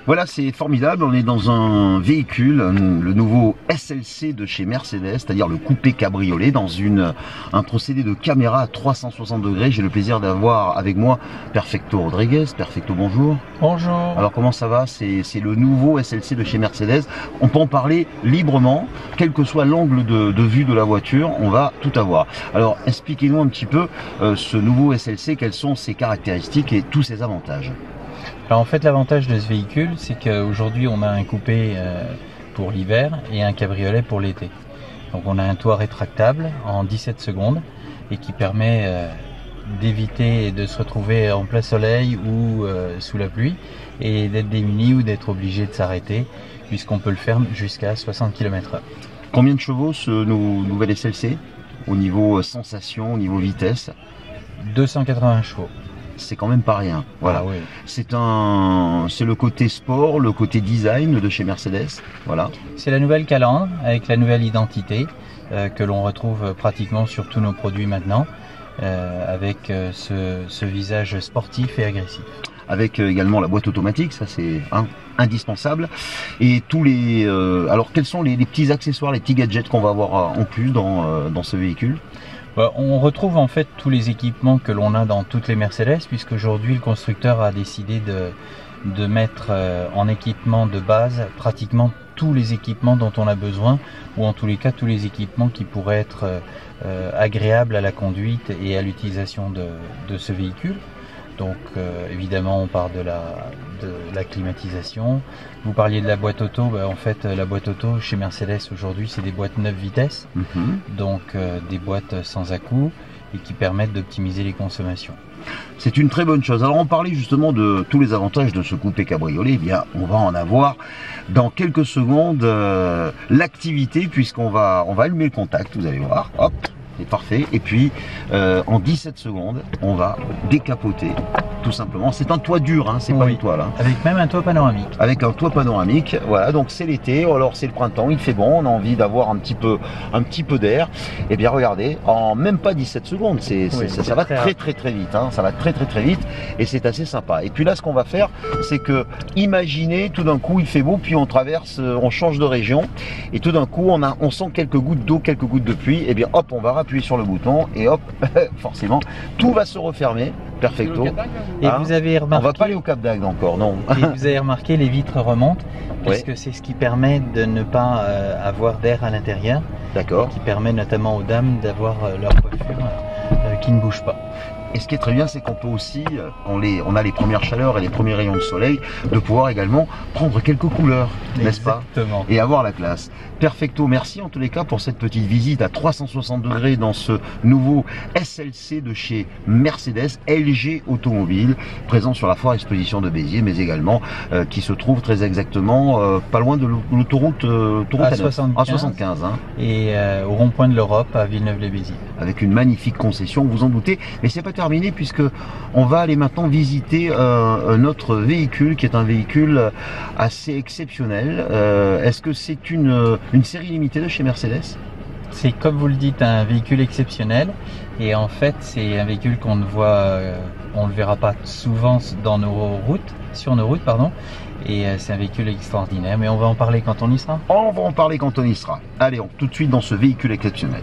Voilà, c'est formidable, on est dans un véhicule, le nouveau SLC de chez Mercedes, c'est-à-dire le coupé cabriolet, dans un procédé de caméra à 360 degrés. J'ai le plaisir d'avoir avec moi Perfecto Rodriguez. Perfecto, bonjour. Bonjour. Alors comment ça va? C'est le nouveau SLC de chez Mercedes. On peut en parler librement, quel que soit l'angle de vue de la voiture, on va tout avoir. Alors expliquez-nous un petit peu ce nouveau SLC, quelles sont ses caractéristiques et tous ses avantages. Alors en fait, l'avantage de ce véhicule, c'est qu'aujourd'hui on a un coupé pour l'hiver et un cabriolet pour l'été. Donc on a un toit rétractable en 17 secondes et qui permet d'éviter de se retrouver en plein soleil ou sous la pluie et d'être démuni ou d'être obligé de s'arrêter, puisqu'on peut le faire jusqu'à 60 km/h. Combien de chevaux ce nouvel SLC au niveau sensation, au niveau vitesse? 280 chevaux. C'est quand même pas rien. Voilà. Ah oui. C'est le côté sport, le côté design de chez Mercedes. Voilà. C'est la nouvelle calandre avec la nouvelle identité que l'on retrouve pratiquement sur tous nos produits maintenant, avec ce visage sportif et agressif. Avec également la boîte automatique, ça c'est indispensable. Et tous les. Alors quels sont les petits accessoires, les petits gadgets qu'on va avoir en plus dans ce véhicule? On retrouve en fait tous les équipements que l'on a dans toutes les Mercedes, puisqu'aujourd'hui le constructeur a décidé de mettre en équipement de base pratiquement tous les équipements dont on a besoin, ou en tous les cas tous les équipements qui pourraient être agréables à la conduite et à l'utilisation de ce véhicule. Donc évidemment on part de la climatisation. Vous parliez de la boîte auto, en fait la boîte auto chez Mercedes aujourd'hui c'est des boîtes 9 vitesses, donc des boîtes sans à-coups et qui permettent d'optimiser les consommations. C'est une très bonne chose. Alors on parlait justement de tous les avantages de ce coupé cabriolet. Eh bien on va en avoir dans quelques secondes l'activité, puisqu'on va allumer le contact, vous allez voir, hop. C'est parfait. Et puis en 17 secondes, on va décapoter tout simplement. C'est un toit dur, hein, c'est pas une toile. Hein. Avec même un toit panoramique. Avec un toit panoramique, voilà. Donc c'est l'été, alors c'est le printemps, il fait bon, on a envie d'avoir un petit peu d'air. Et bien regardez, en même pas 17 secondes, ça va très vite. Hein, ça va très vite et c'est assez sympa. Et puis là, ce qu'on va faire, c'est que imaginez tout d'un coup, il fait beau, puis on traverse, on change de région et tout d'un coup, on sent quelques gouttes d'eau, quelques gouttes de pluie. Et bien hop, on va appuyer sur le bouton et hop, forcément, tout va se refermer. Perfecto. Et vous avez remarqué, on va pas aller au Cap d'Agde encore, non. Et vous avez remarqué, les vitres remontent, puisque c'est ce qui permet de ne pas avoir d'air à l'intérieur. D'accord. Qui permet notamment aux dames d'avoir leur coiffure qui ne bouge pas. Et ce qui est très bien, c'est qu'on peut aussi, on a les premières chaleurs et les premiers rayons de soleil, de pouvoir également prendre quelques couleurs, n'est-ce pas? Exactement. Et avoir la classe. Perfecto, merci en tous les cas pour cette petite visite à 360 degrés dans ce nouveau SLC de chez Mercedes, LG Automobile, présent sur la foire exposition de Béziers, mais également qui se trouve très exactement pas loin de l'autoroute à 75, hein. Et au rond-point de l'Europe à Villeneuve-les-Béziers. Avec une magnifique concession, vous en doutez, mais c'est pas terminé, puisque on va aller maintenant visiter un autre véhicule qui est un véhicule assez exceptionnel. Est-ce que c'est une série limitée de chez Mercedes? C'est, comme vous le dites, un véhicule exceptionnel, et en fait c'est un véhicule qu'on ne voit, on le verra pas souvent sur nos routes, pardon. Et c'est un véhicule extraordinaire, mais on va en parler quand on y sera. On va en parler quand on y sera. Allez, tout de suite dans ce véhicule exceptionnel.